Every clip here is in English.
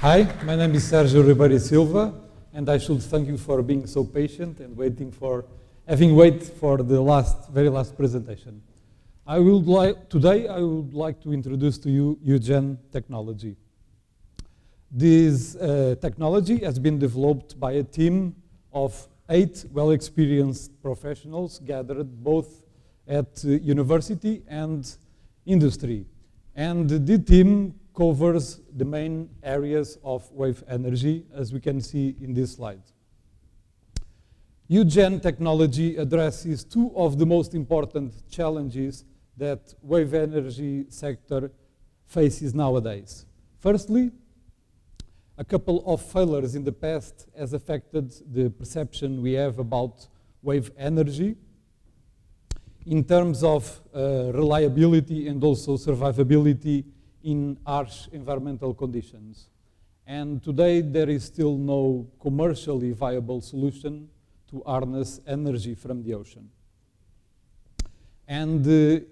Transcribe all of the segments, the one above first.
Hi, my name is Sergio Ribeiro Silva, and I should thank you for being so patient and having waited for the very last presentation. Today I would like to introduce to you UGEN technology. This technology has been developed by a team of 8 well-experienced professionals gathered both at university and industry. And the team covers the main areas of wave energy, as we can see in this slide. UGEN technology addresses 2 of the most important challenges that wave energy sector faces nowadays. Firstly, a couple of failures in the past has affected the perception we have about wave energy in terms of reliability and also survivability in harsh environmental conditions. And today there is still no commercially viable solution to harness energy from the ocean. And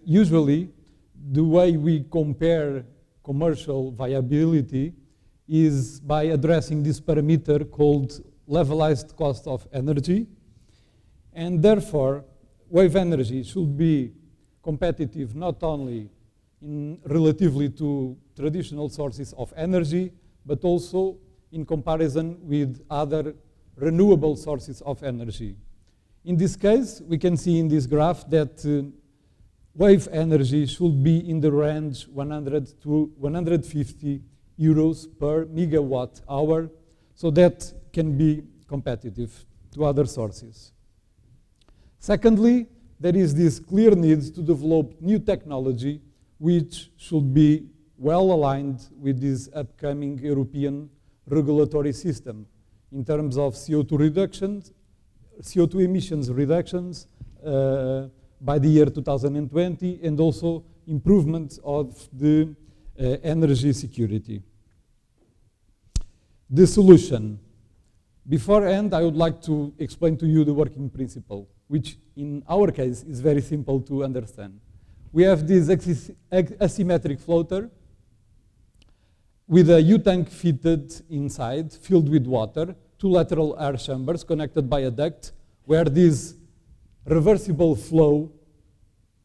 usually the way we compare commercial viability is by addressing this parameter called levelized cost of energy. And therefore, wave energy should be competitive not only relatively to traditional sources of energy, but also in comparison with other renewable sources of energy. In this case, we can see in this graph that wave energy should be in the range 100 to 150 euros per megawatt hour, so that can be competitive to other sources. Secondly, there is this clear need to develop new technology which should be well aligned with this upcoming European regulatory system in terms of CO2 emissions reductions by the year 2020, and also improvement of the energy security. The solution. Beforehand, I would like to explain to you the working principle, which in our case is very simple to understand. We have this asymmetric floater with a U-tank fitted inside, filled with water, 2 lateral air chambers connected by a duct, where this reversible flow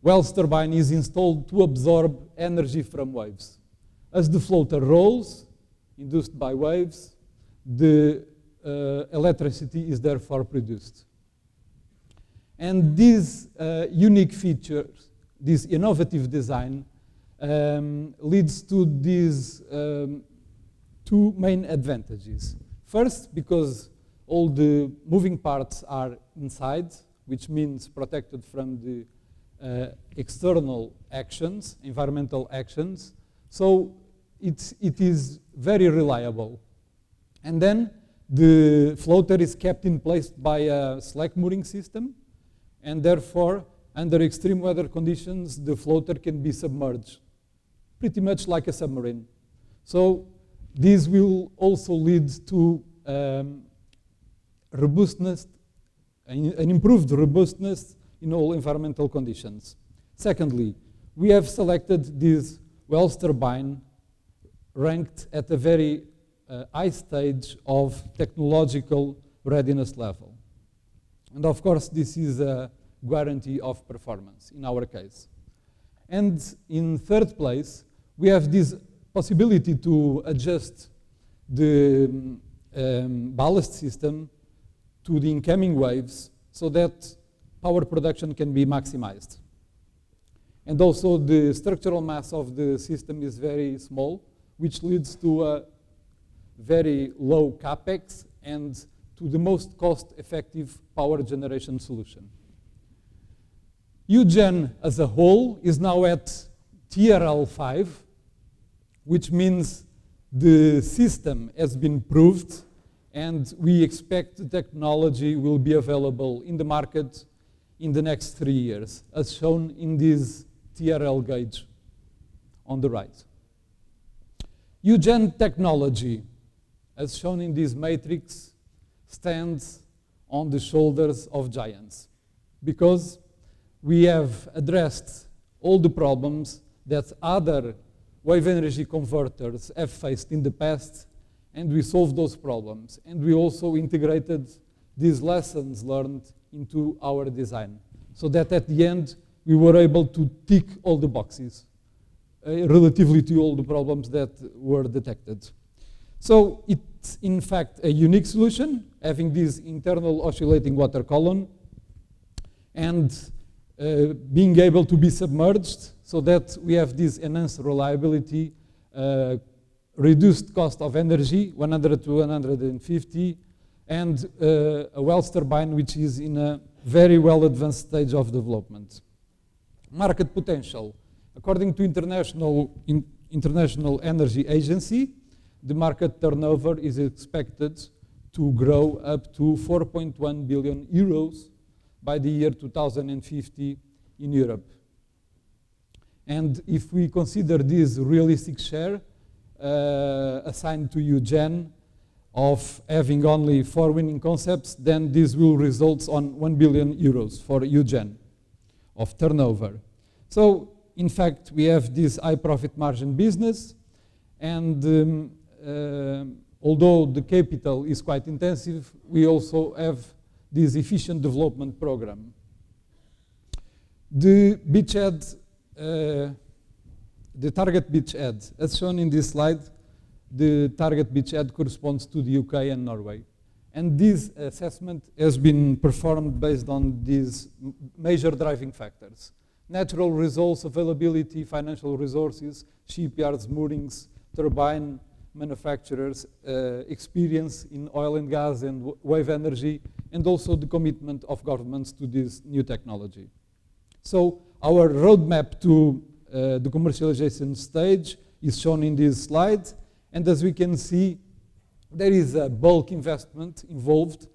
Wells turbine is installed to absorb energy from waves. As the floater rolls, induced by waves, the electricity is therefore produced. And these unique features, this innovative design, leads to these 2 main advantages. First, because all the moving parts are inside, which means protected from the external actions, environmental actions. So it is very reliable. And then the floater is kept in place by a slack mooring system, and therefore, under extreme weather conditions, the floater can be submerged, pretty much like a submarine. So this will also lead to robustness, an improved robustness in all environmental conditions. Secondly, we have selected this Wells turbine ranked at a very high stage of technological readiness level. And of course, this is a guarantee of performance in our case. And in third place, we have this possibility to adjust the ballast system to the incoming waves so that power production can be maximized. And also the structural mass of the system is very small, which leads to a very low capex and to the most cost-effective power generation solution. UGEN as a whole is now at TRL 5, which means the system has been proved, and we expect the technology will be available in the market in the next 3 years, as shown in this TRL gauge on the right. UGEN technology, as shown in this matrix, stands on the shoulders of giants, because we have addressed all the problems that other wave energy converters have faced in the past, and we solved those problems. And we also integrated these lessons learned into our design, so that at the end, we were able to tick all the boxes relatively to all the problems that were detected. So it's in fact a unique solution, having this internal oscillating water column and being able to be submerged so that we have this enhanced reliability, reduced cost of energy, 100 to 150, and a Wells turbine which is in a very well advanced stage of development. Market potential. According to International Energy Agency, the market turnover is expected to grow up to 4.1 billion euros by the year 2050 in Europe. And if we consider this realistic share assigned to UGEN of having only 4 winning concepts, then this will result on 1 billion euros for UGEN of turnover. So, in fact, we have this high profit margin business, and although the capital is quite intensive, we also have this efficient development program. The beachhead, the target beachhead, as shown in this slide, the target beachhead corresponds to the UK and Norway. And this assessment has been performed based on these major driving factors: natural resource availability, financial resources, shipyards, moorings, turbine manufacturers, experience in oil and gas and wave energy, and also the commitment of governments to this new technology. So our roadmap to the commercialization stage is shown in this slide, and as we can see, there is a bulk investment involved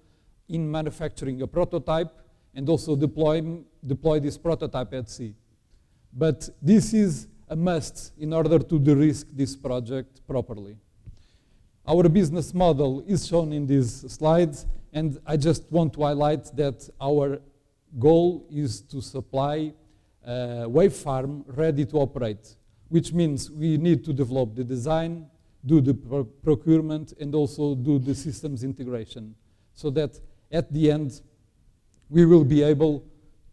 in manufacturing a prototype and also deploy this prototype at sea. But this is a must in order to de-risk this project properly. Our business model is shown in these slides, and I just want to highlight that our goal is to supply a wave farm ready to operate, which means we need to develop the design, do the procurement, and also do the systems integration, so that at the end we will be able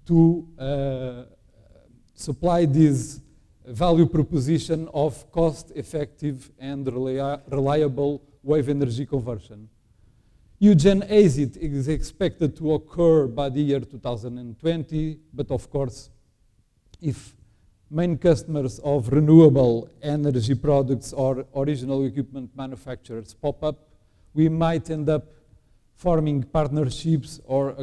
to supply this value proposition of cost-effective and reliable wave energy conversion. UGEN exit is expected to occur by the year 2020, but of course, if main customers of renewable energy products or original equipment manufacturers pop up, we might end up forming partnerships or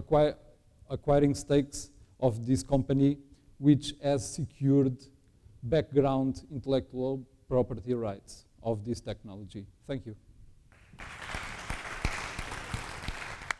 acquiring stakes of this company, which has secured background intellectual property rights of this technology. Thank you.